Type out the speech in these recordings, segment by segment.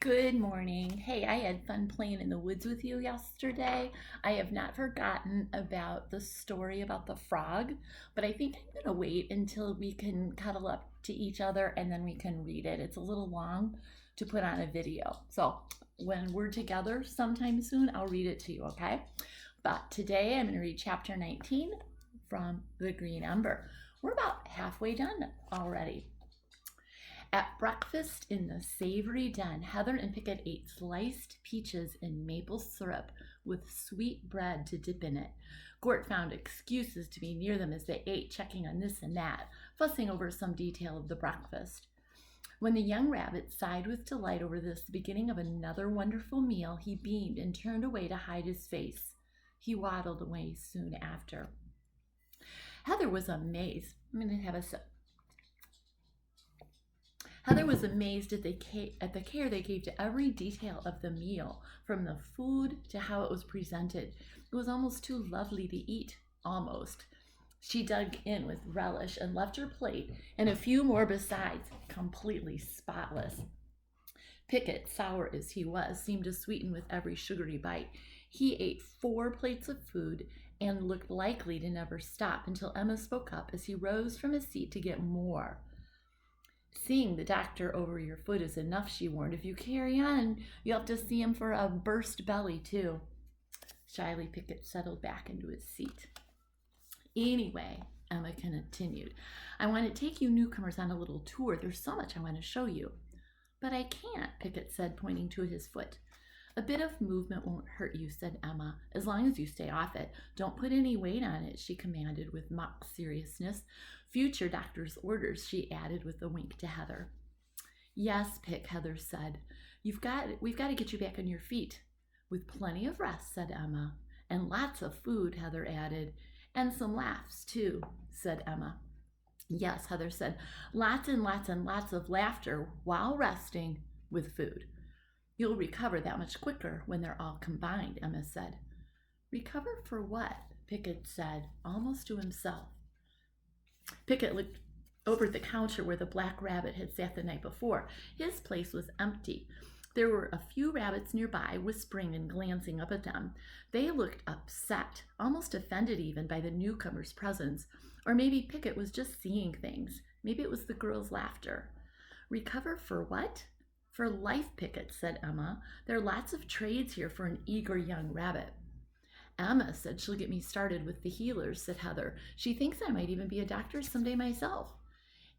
Good morning. Hey, I had fun playing in the woods with you yesterday. I have not forgotten about the story about the frog, but I think I'm going to wait until we can cuddle up to each other and then we can read it. It's a little long to put on a video. So when we're together sometime soon, I'll read it to you, okay? But today I'm going to read chapter 19 from The Green Ember. We're about halfway done already. At breakfast in the savory den, Heather and Pickett ate sliced peaches in maple syrup with sweet bread to dip in it. Gort found excuses to be near them as they ate, checking on this and that, fussing over some detail of the breakfast. When the young rabbit sighed with delight over this, the beginning of another wonderful meal, he beamed and turned away to hide his face. He waddled away soon after. Heather was amazed. I'm going to have a sip. Heather was amazed at the care they gave to every detail of the meal, from the food to how it was presented. It was almost too lovely to eat, almost. She dug in with relish and left her plate, and a few more besides, completely spotless. Pickett, sour as he was, seemed to sweeten with every sugary bite. He ate 4 plates of food and looked likely to never stop until Emma spoke up as he rose from his seat to get more. Seeing the doctor over your foot is enough, she warned. If you carry on, you'll have to see him for a burst belly, too. Shyly, Pickett settled back into his seat. Anyway, Emma continued, I want to take you newcomers on a little tour. There's so much I want to show you. But I can't, Pickett said, pointing to his foot. A bit of movement won't hurt you, said Emma, as long as you stay off it. Don't put any weight on it, she commanded with mock seriousness. Future doctor's orders, she added with a wink to Heather. Yes, Pick, Heather said. We've got to get you back on your feet. With plenty of rest, said Emma. And lots of food, Heather added. And some laughs, too, said Emma. Yes, Heather said. Lots and lots and lots of laughter while resting with food. You'll recover that much quicker when they're all combined, Emma said. Recover for what? Pickett said, almost to himself. Pickett looked over at the counter where the black rabbit had sat the night before. His place was empty. There were a few rabbits nearby, whispering and glancing up at them. They looked upset, almost offended even by the newcomer's presence. Or maybe Pickett was just seeing things. Maybe it was the girl's laughter. Recover for what? For life, Pickett, said Emma. There are lots of trades here for an eager young rabbit. Emma said she'll get me started with the healers, said Heather. She thinks I might even be a doctor someday myself.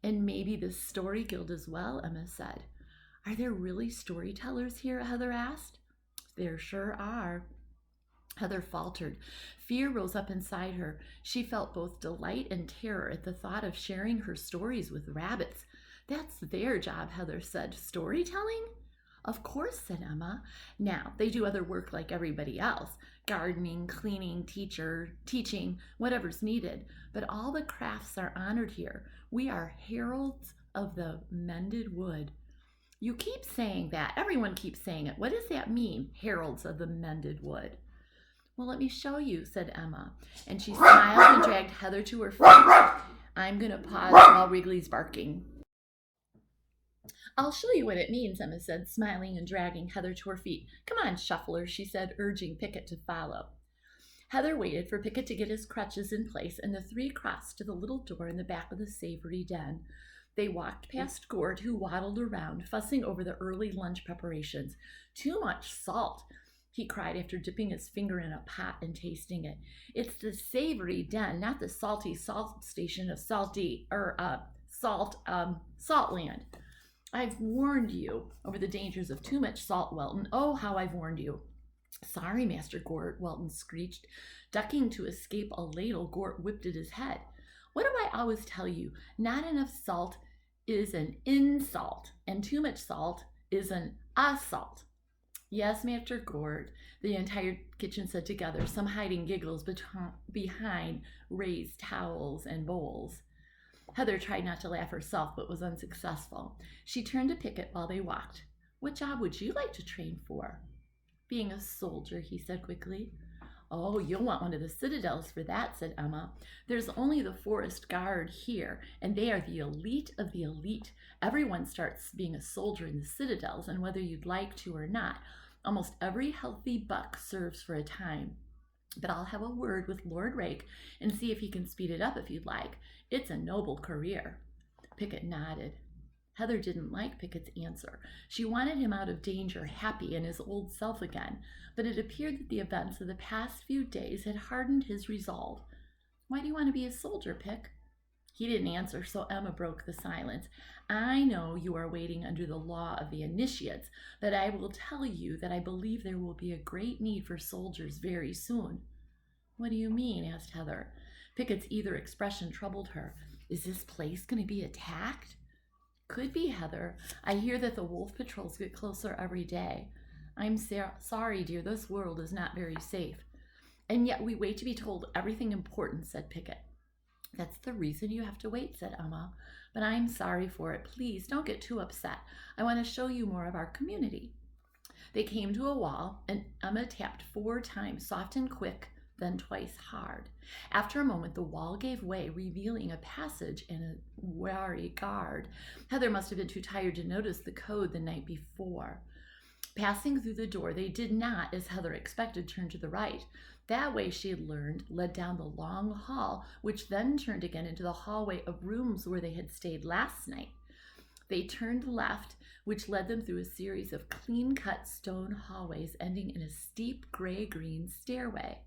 And maybe the story guild as well, Emma said. Are there really storytellers here? Heather asked. There sure are. Heather faltered. Fear rose up inside her. She felt both delight and terror at the thought of sharing her stories with rabbits. That's their job, Heather said. Storytelling? Of course, said Emma. Now, they do other work like everybody else. Gardening, cleaning, teaching, whatever's needed. But all the crafts are honored here. We are heralds of the mended wood. You keep saying that. Everyone keeps saying it. What does that mean, heralds of the mended wood? Well, let me show you, said Emma. And she smiled and dragged Heather to her feet. I'm going to pause while Wrigley's barking. I'll show you what it means, Emma said, smiling and dragging Heather to her feet. Come on, shuffler, she said, urging Pickett to follow. Heather waited for Pickett to get his crutches in place, and the 3 crossed to the little door in the back of the savory den. They walked past Gort, who waddled around, fussing over the early lunch preparations. Too much salt, he cried after dipping his finger in a pot and tasting it. It's the savory den, not the salty salt station of Saltland. I've warned you over the dangers of too much salt, Welton. Oh, how I've warned you. Sorry, Master Gort, Welton screeched. Ducking to escape a ladle, Gort whipped at his head. What do I always tell you? Not enough salt is an insult, and too much salt is an assault. Yes, Master Gort, the entire kitchen said together, some hiding giggles behind raised towels and bowls. Heather tried not to laugh herself, but was unsuccessful. She turned to Pickett while they walked. What job would you like to train for? Being a soldier, he said quickly. Oh, you'll want one of the citadels for that, said Emma. There's only the forest guard here, and they are the elite of the elite. Everyone starts being a soldier in the citadels, and whether you'd like to or not, almost every healthy buck serves for a time. But I'll have a word with Lord Rake and see if he can speed it up if you'd like. It's a noble career. Pickett nodded. Heather didn't like Pickett's answer. She wanted him out of danger, happy and his old self again, but it appeared that the events of the past few days had hardened his resolve. Why do you want to be a soldier, Pick? He didn't answer, so Emma broke the silence. I know you are waiting under the law of the initiates, but I will tell you that I believe there will be a great need for soldiers very soon. What do you mean? Asked Heather. Pickett's eager expression troubled her. Is this place going to be attacked? Could be, Heather. I hear that the wolf patrols get closer every day. I'm sorry, dear, this world is not very safe. And yet we wait to be told everything important, said Pickett. That's the reason you have to wait, said Emma. But I'm sorry for it. Please don't get too upset. I want to show you more of our community. They came to a wall, and Emma tapped 4 times, soft and quick, then twice hard. After a moment, the wall gave way, revealing a passage and a wary guard. Heather must have been too tired to notice the code the night before. Passing through the door, they did not, as Heather expected, turn to the right. That way, she had learned, led down the long hall, which then turned again into the hallway of rooms where they had stayed last night. They turned left, which led them through a series of clean-cut stone hallways ending in a steep gray-green stairway.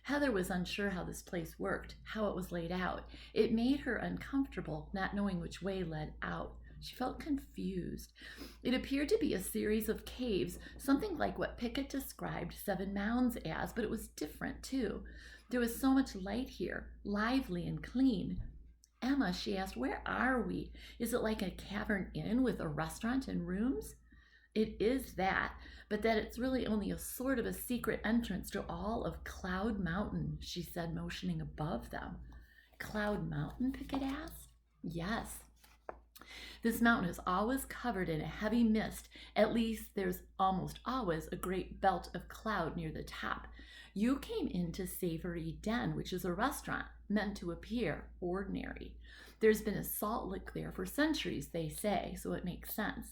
Heather was unsure how this place worked, how it was laid out. It made her uncomfortable, not knowing which way led out. She felt confused. It appeared to be a series of caves, something like what Pickett described 7 Mounds as, but it was different too. There was so much light here, lively and clean. Emma, she asked, where are we? Is it like a cavern inn with a restaurant and rooms? It is that, but that it's really only a sort of a secret entrance to all of Cloud Mountain, she said, motioning above them. Cloud Mountain? Pickett asked. Yes. This mountain is always covered in a heavy mist. At least there's almost always a great belt of cloud near the top. You came into Savory Den, which is a restaurant meant to appear ordinary. There's been a salt lick there for centuries, they say, so it makes sense.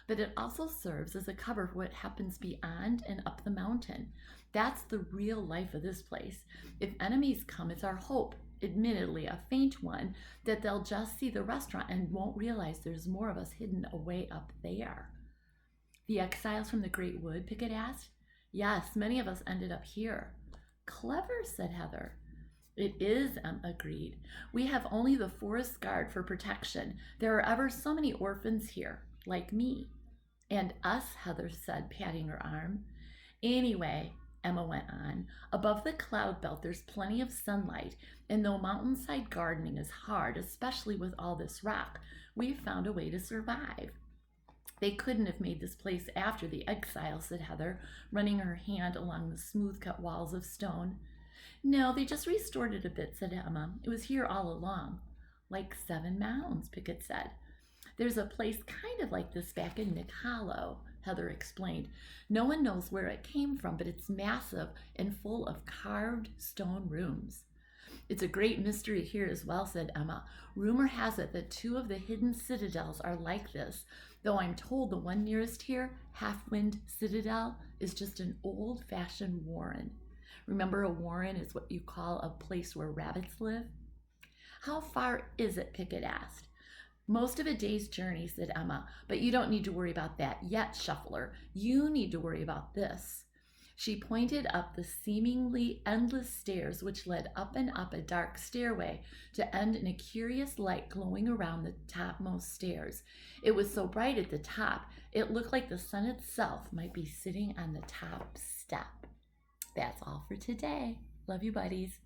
But it also serves as a cover for what happens beyond and up the mountain. That's the real life of this place. If enemies come, it's our hope, admittedly a faint one, that they'll just see the restaurant and won't realize there's more of us hidden away up there. The exiles from the Great Wood? Pickett asked. Yes, many of us ended up here. Clever, said Heather. It is, agreed. We have only the forest guard for protection. There are ever so many orphans here, like me. And us, Heather said, patting her arm. Anyway, Emma went on, above the cloud belt there's plenty of sunlight, and though mountainside gardening is hard, especially with all this rock, we've found a way to survive. They couldn't have made this place after the exile, said Heather, running her hand along the smooth-cut walls of stone. No, they just restored it a bit, said Emma. It was here all along. Like 7 Mounds, Pickett said. There's a place kind of like this back in Nick Hollow, Heather explained. No one knows where it came from, but it's massive and full of carved stone rooms. It's a great mystery here as well, said Emma. Rumor has it that 2 of the hidden citadels are like this, though I'm told the one nearest here, Half-Wind Citadel, is just an old-fashioned warren. Remember, a warren is what you call a place where rabbits live? How far is it? Pickett asked. Most of a day's journey, said Emma, but you don't need to worry about that yet, Shuffler. You need to worry about this. She pointed up the seemingly endless stairs which led up and up a dark stairway to end in a curious light glowing around the topmost stairs. It was so bright at the top, it looked like the sun itself might be sitting on the top step. That's all for today. Love you, buddies.